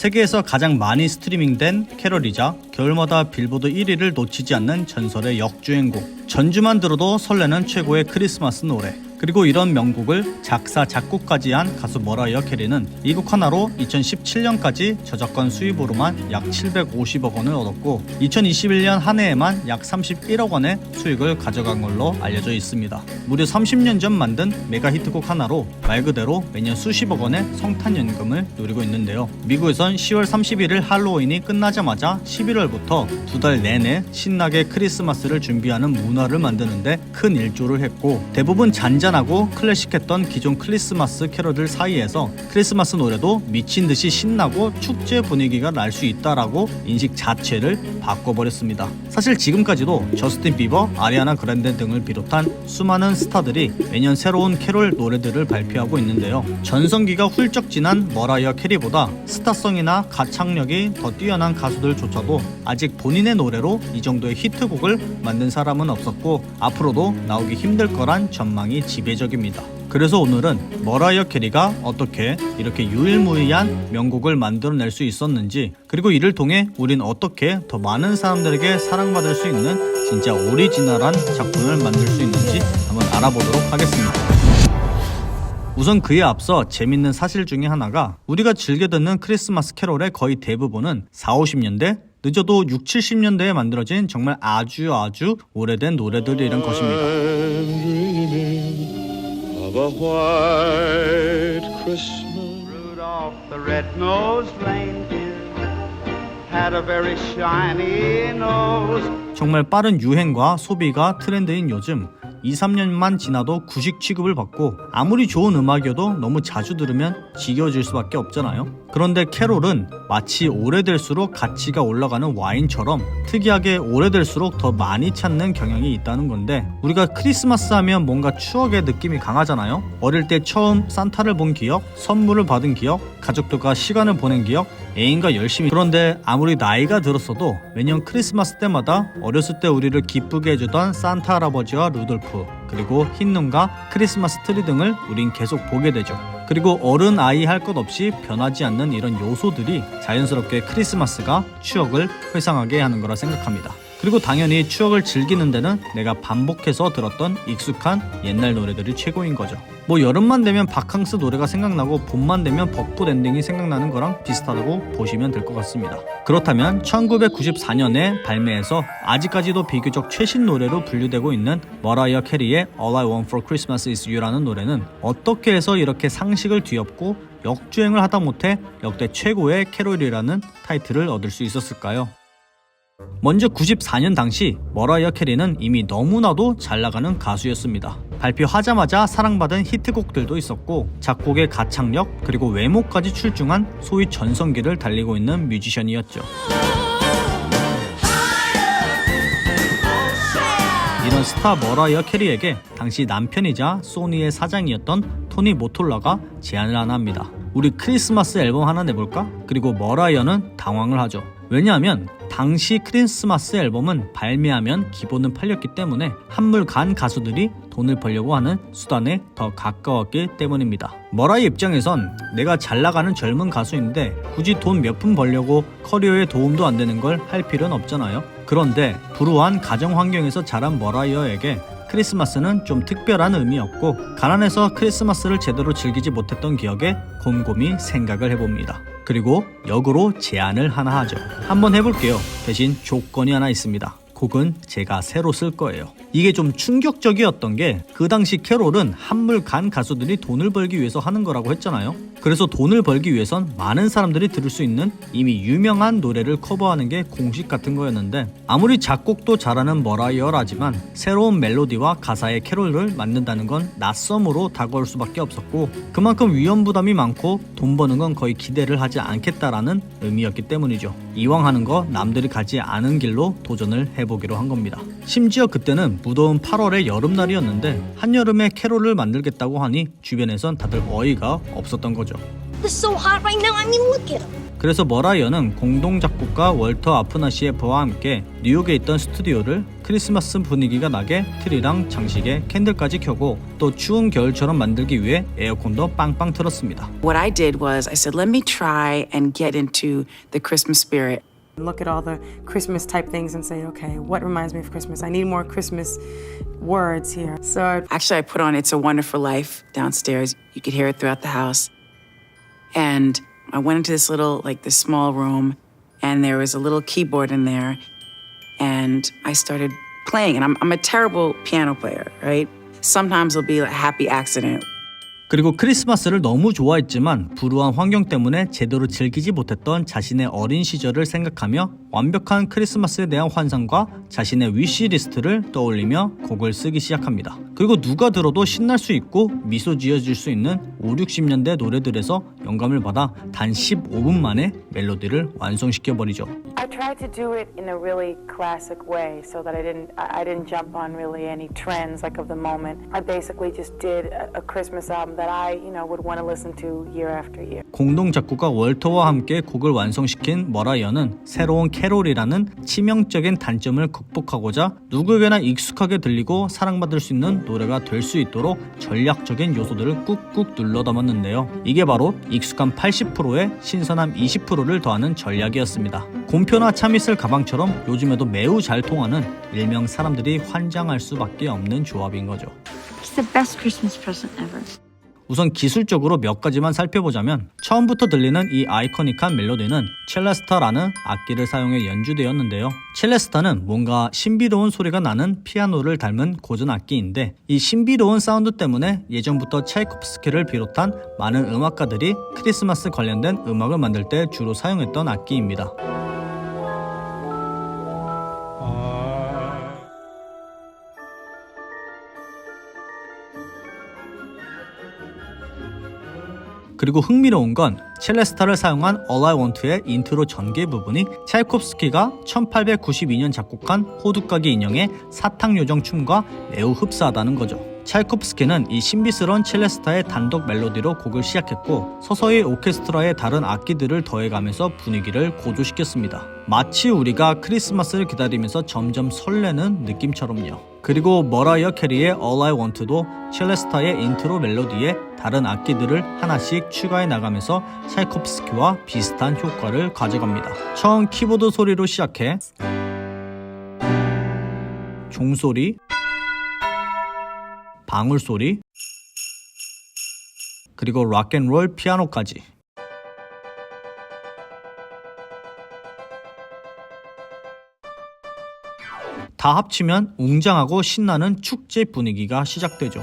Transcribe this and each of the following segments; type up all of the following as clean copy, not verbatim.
세계에서 가장 많이 스트리밍된 캐럴이자 겨울마다 빌보드 1위를 놓치지 않는 전설의 역주행곡. 전주만 들어도 설레는 최고의 크리스마스 노래. 그리고 이런 명곡을 작사 작곡까지 한 가수 머라이어 캐리는 이 곡 하나로 2017년까지 저작권 수입으로만 약 750억 원을 얻었고 2021년 한 해에만 약 31억 원의 수익을 가져간 걸로 알려져 있습니다. 무려 30년 전 만든 메가 히트곡 하나로 말 그대로 매년 수십억 원의 성탄연금을 노리고 있는데요. 미국에선 10월 31일 할로윈이 끝나자마자 11월부터 두 달 내내 신나게 크리스마스를 준비하는 문화를 만드는데 큰 일조를 했고 대부분 잔잔하고 클래식했던 기존 크리스마스 캐럴들 사이에서 크리스마스 노래도 미친 듯이 신나고 축제 분위기가 날 수 있다라고 인식 자체를 바꿔버렸습니다. 사실 지금까지도 저스틴 비버, 아리아나 그란데 등을 비롯한 수많은 스타들이 매년 새로운 캐롤 노래들을 발표하고 있는데요. 전성기가 훌쩍 지난 머라이어 캐리보다 스타성이나 가창력이 더 뛰어난 가수들조차도 아직 본인의 노래로 이 정도의 히트곡을 만든 사람은 없었고 앞으로도 나오기 힘들 거란 전망이 지배적입니다. 그래서 오늘은 머라이어 캐리가 어떻게 이렇게 유일무이한 명곡을 만들어낼 수 있었는지, 그리고 이를 통해 우린 어떻게 더 많은 사람들에게 사랑받을 수 있는 진짜 오리지널한 작품을 만들 수 있는지 한번 알아보도록 하겠습니다. 우선 그에 앞서 재밌는 사실 중에 하나가 우리가 즐겨 듣는 크리스마스 캐롤의 거의 대부분은 40, 50년대 늦어도 60, 70년대에 만들어진 정말 아주 오래된 노래들이란 것입니다. Of a white Christmas. Rudolph the red-nosed reindeer had a very shiny nose. 정말 빠른 유행과 소비가 트렌드인 요즘 2, 3년만 지나도 구식 취급을 받고 아무리 좋은 음악이어도 너무 자주 들으면 지겨워질 수밖에 없잖아요. 그런데 캐롤은 마치 오래될수록 가치가 올라가는 와인처럼 특이하게 오래될수록 더 많이 찾는 경향이 있다는 건데, 우리가 크리스마스 하면 뭔가 추억의 느낌이 강하잖아요. 어릴 때 처음 산타를 본 기억, 선물을 받은 기억, 가족들과 시간을 보낸 기억, 애인과 열심히. 그런데 아무리 나이가 들었어도 매년 크리스마스 때마다 어렸을 때 우리를 기쁘게 해주던 산타 할아버지와 루돌프, 그리고 흰눈과 크리스마스 트리 등을 우린 계속 보게 되죠. 그리고 어른 아이 할 것 없이 변하지 않는 이런 요소들이 자연스럽게 크리스마스가 추억을 회상하게 하는 거라 생각합니다. 그리고 당연히 추억을 즐기는 데는 내가 반복해서 들었던 익숙한 옛날 노래들이 최고인 거죠. 뭐 여름만 되면 바캉스 노래가 생각나고 봄만 되면 벚꽃 엔딩이 생각나는 거랑 비슷하다고 보시면 될 것 같습니다. 그렇다면 1994년에 발매해서 아직까지도 비교적 최신 노래로 분류되고 있는 머라이어 캐리의 All I Want for Christmas is You라는 노래는 어떻게 해서 이렇게 상식을 뒤엎고 역주행을 하다못해 역대 최고의 캐롤이라는 타이틀을 얻을 수 있었을까요? 먼저 94년 당시 머라이어 캐리는 이미 너무나도 잘나가는 가수였습니다. 발표하자마자 사랑받은 히트곡들도 있었고 작곡의 가창력 그리고 외모까지 출중한 소위 전성기를 달리고 있는 뮤지션이었죠. 이런 스타 머라이어 캐리에게 당시 남편이자 소니의 사장이었던 토니 모톨라가 제안을 하나 합니다. 우리 크리스마스 앨범 하나 내볼까? 그리고 머라이어는 당황을 하죠. 왜냐하면 당시 크리스마스 앨범은 발매하면 기본은 팔렸기 때문에 한물 간 가수들이 돈을 벌려고 하는 수단에 더 가까웠기 때문입니다. 머라이 입장에선 내가 잘나가는 젊은 가수인데 굳이 돈 몇 푼 벌려고 커리어에 도움도 안 되는 걸 할 필요는 없잖아요. 그런데 불우한 가정 환경에서 자란 머라이어에게 크리스마스는 좀 특별한 의미였고 가난해서 크리스마스를 제대로 즐기지 못했던 기억에 곰곰이 생각을 해봅니다. 그리고 역으로 제안을 하나 하죠. 한번 해볼게요. 대신 조건이 하나 있습니다. 곡은 제가 새로 쓸 거예요. 이게 좀 충격적이었던 게 그 당시 캐롤은 한물 간 가수들이 돈을 벌기 위해서 하는 거라고 했잖아요. 그래서 돈을 벌기 위해선 많은 사람들이 들을 수 있는 이미 유명한 노래를 커버하는 게 공식 같은 거였는데, 아무리 작곡도 잘하는 머라이어라지만 새로운 멜로디와 가사의 캐롤을 만든다는 건 낯섦으로 다가올 수밖에 없었고 그만큼 위험 부담이 많고 돈 버는 건 거의 기대를 하지 않겠다라는 의미였기 때문이죠. 이왕 하는 거 남들이 가지 않은 길로 도전을 해보기로 한 겁니다. 심지어 그때는 무더운 8월의 여름날이었는데 한여름에 캐롤을 만들겠다고 하니 주변에선 다들 어이가 없었던 거죠. It's so hot right now. I mean, look at him. 그래서 머라이어는 공동 작곡가 월터 아프나시에프와 함께 뉴욕에 있던 스튜디오를 크리스마스 분위기가 나게 트리랑 장식에 캔들까지 켜고 또 추운 겨울처럼 만들기 위해 에어컨도 빵빵 틀었습니다. What I did was I said, let me try and get into the Christmas spirit. Look at all the Christmas type things and say, okay, what reminds me of Christmas? I need more Christmas words here. So Actually, I put on It's a Wonderful Life downstairs. You could hear it throughout the house. And I went into this little, like this small room, and there was a little keyboard in there. And I started playing, and I'm a terrible piano player, right? Sometimes it'll be a happy accident. 그리고 크리스마스를 너무 좋아했지만 불우한 환경 때문에 제대로 즐기지 못했던 자신의 어린 시절을 생각하며 완벽한 크리스마스에 대한 환상과 자신의 위시리스트를 떠올리며 곡을 쓰기 시작합니다. 그리고 누가 들어도 신날 수 있고 미소 지어줄 수 있는 5, 60년대 노래들에서 영감을 받아 단 15분 만에 멜로디를 완성시켜버리죠. I tried to do it in a really classic way so that I didn't jump on really any trends like of the moment. I basically just did a Christmas album that I, would want to listen to year after year. 공동 작곡가 월터와 함께 곡을 완성시킨 머라이어는 새로운 캐롤이라는 치명적인 단점을 극복하고자 누구에게나 익숙하게 들리고 사랑받을 수 있는 노래가 될 수 있도록 전략적인 요소들을 꾹꾹 눌러 담았는데요. 이게 바로 익숙한 80%에 신선함 20%를 더하는 전략이었습니다. 곰표나 참이슬 가방처럼 요즘에도 매우 잘 통하는 일명 사람들이 환장할 수밖에 없는 조합인 거죠. It's the best Christmas present ever. 우선 기술적으로 몇 가지만 살펴보자면 처음부터 들리는 이 아이코닉한 멜로디는 첼레스타라는 악기를 사용해 연주되었는데요. 첼레스타는 뭔가 신비로운 소리가 나는 피아노를 닮은 고전 악기인데 이 신비로운 사운드 때문에 예전부터 차이코프스키를 비롯한 많은 음악가들이 크리스마스 관련된 음악을 만들 때 주로 사용했던 악기입니다. 그리고 흥미로운 건 첼레스타를 사용한 All I Want의 인트로 전개 부분이 차이콥스키가 1892년 작곡한 호두까기 인형의 사탕요정 춤과 매우 흡사하다는 거죠. 차이콥스키는 이 신비스러운 첼레스타의 단독 멜로디로 곡을 시작했고 서서히 오케스트라의 다른 악기들을 더해가면서 분위기를 고조시켰습니다. 마치 우리가 크리스마스를 기다리면서 점점 설레는 느낌처럼요. 그리고 머라이어 캐리의 All I Want도 첼레스타의 인트로 멜로디에 다른 악기들을 하나씩 추가해 나가면서 차이콥스키와 비슷한 효과를 가져갑니다. 처음 키보드 소리로 시작해 종소리, 방울소리, 그리고 락앤롤 피아노까지. 다 합치면 웅장하고 신나는 축제 분위기가 시작되죠.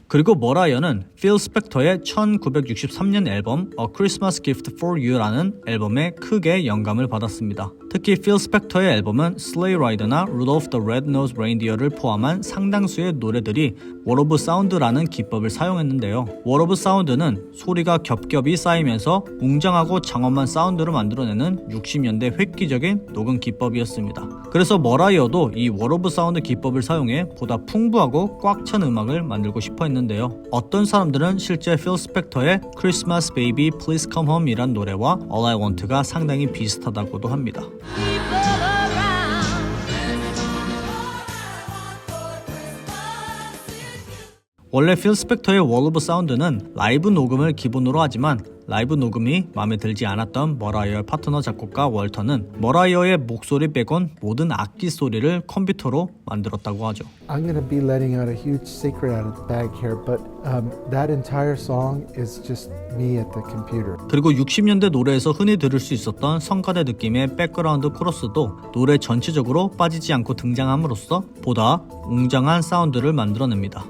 그리고 머라이어는 필 스펙터의 1963년 앨범 A Christmas Gift for You라는 앨범에 크게 영감을 받았습니다. 특히 필 스펙터의 앨범은 Sleigh Ride나 Rudolph the Red-Nosed Reindeer를 포함한 상당수의 노래들이 Wall of Sound라는 기법을 사용했는데요. Wall of Sound는 소리가 겹겹이 쌓이면서 웅장하고 장엄한 사운드를 만들어내는 60년대 획기적인 녹음 기법이었습니다. 그래서 머라이어도 이 Wall of Sound 기법을 사용해 보다 풍부하고 꽉 찬 음악을 만들고 싶어 했는데요. 어떤 사람들은 실제 필 스펙터의 Christmas Baby Please Come Home 이란 노래와 All I Want가 상당히 비슷하다고도 합니다. 원래 필 스펙터의 Wall of Sound는 라이브 녹음을 기본으로 하지만 라이브 녹음이 마음에 들지 않았던 머라이어의 파트너 작곡가 월터는 머라이어의 목소리 빼곤 모든 악기 소리를 컴퓨터로 만들었다고 하죠. I'm going to be letting out a huge secret out of the bag here, but that entire song is just me at the computer. 그리고 60년대 노래에서 흔히 들을 수 있었던 성가대 느낌의 백그라운드 코러스도 노래 전체적으로 빠지지 않고 등장함으로써 보다 웅장한 사운드를 만들어냅니다.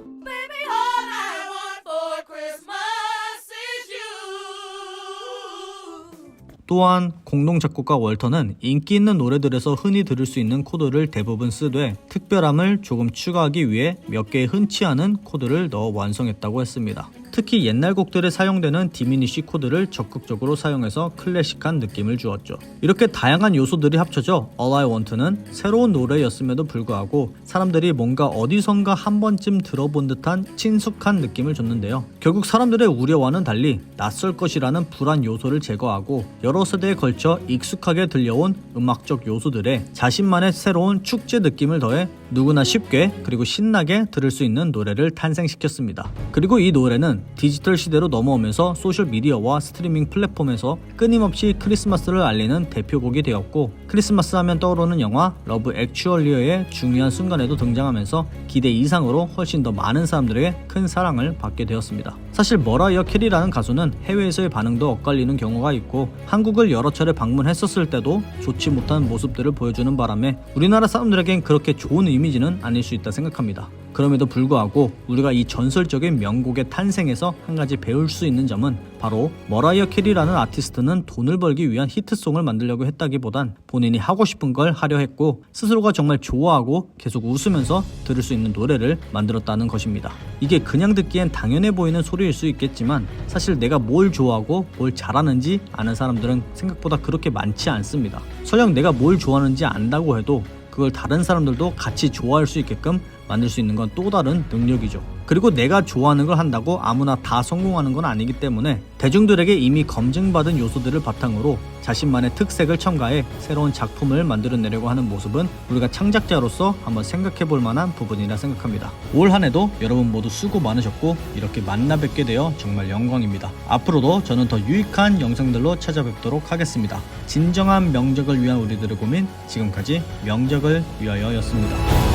또한 공동 작곡가 월터는 인기 있는 노래들에서 흔히 들을 수 있는 코드를 대부분 쓰되 특별함을 조금 추가하기 위해 몇 개의 흔치 않은 코드를 넣어 완성했다고 했습니다. 특히 옛날 곡들에 사용되는 디미니쉬 코드를 적극적으로 사용해서 클래식한 느낌을 주었죠. 이렇게 다양한 요소들이 합쳐져 All I Want는 새로운 노래였음에도 불구하고 사람들이 뭔가 어디선가 한 번쯤 들어본 듯한 친숙한 느낌을 줬는데요. 결국 사람들의 우려와는 달리 낯설 것이라는 불안 요소를 제거하고 여러 세대에 걸쳐 익숙하게 들려온 음악적 요소들에 자신만의 새로운 축제 느낌을 더해 누구나 쉽게 그리고 신나게 들을 수 있는 노래를 탄생시켰습니다. 그리고 이 노래는 디지털 시대로 넘어오면서 소셜미디어와 스트리밍 플랫폼에서 끊임없이 크리스마스를 알리는 대표곡이 되었고, 크리스마스 하면 떠오르는 영화 러브 액츄얼리의 중요한 순간에도 등장하면서 기대 이상으로 훨씬 더 많은 사람들에게 큰 사랑을 받게 되었습니다. 사실 머라이어 캐리라는 가수는 해외에서의 반응도 엇갈리는 경우가 있고, 한국을 여러 차례 방문했었을 때도 좋지 못한 모습들을 보여주는 바람에 우리나라 사람들에겐 그렇게 좋은 이미지는 아닐 수 있다 생각합니다. 그럼에도 불구하고 우리가 이 전설적인 명곡의 탄생에서 한 가지 배울 수 있는 점은 바로 머라이어 캐리라는 아티스트는 돈을 벌기 위한 히트송을 만들려고 했다기보단 본인이 하고 싶은 걸 하려 했고, 스스로가 정말 좋아하고 계속 웃으면서 들을 수 있는 노래를 만들었다는 것입니다. 이게 그냥 듣기엔 당연해 보이는 소리일 수 있겠지만 사실 내가 뭘 좋아하고 뭘 잘하는지 아는 사람들은 생각보다 그렇게 많지 않습니다. 설령 내가 뭘 좋아하는지 안다고 해도 그걸 다른 사람들도 같이 좋아할 수 있게끔 만들 수 있는 건 또 다른 능력이죠. 그리고 내가 좋아하는 걸 한다고 아무나 다 성공하는 건 아니기 때문에 대중들에게 이미 검증받은 요소들을 바탕으로 자신만의 특색을 첨가해 새로운 작품을 만들어내려고 하는 모습은 우리가 창작자로서 한번 생각해 볼 만한 부분이라 생각합니다. 올 한 해도 여러분 모두 수고 많으셨고 이렇게 만나 뵙게 되어 정말 영광입니다. 앞으로도 저는 더 유익한 영상들로 찾아뵙도록 하겠습니다. 진정한 명작을 위한 우리들의 고민, 지금까지 명작을 위하여였습니다.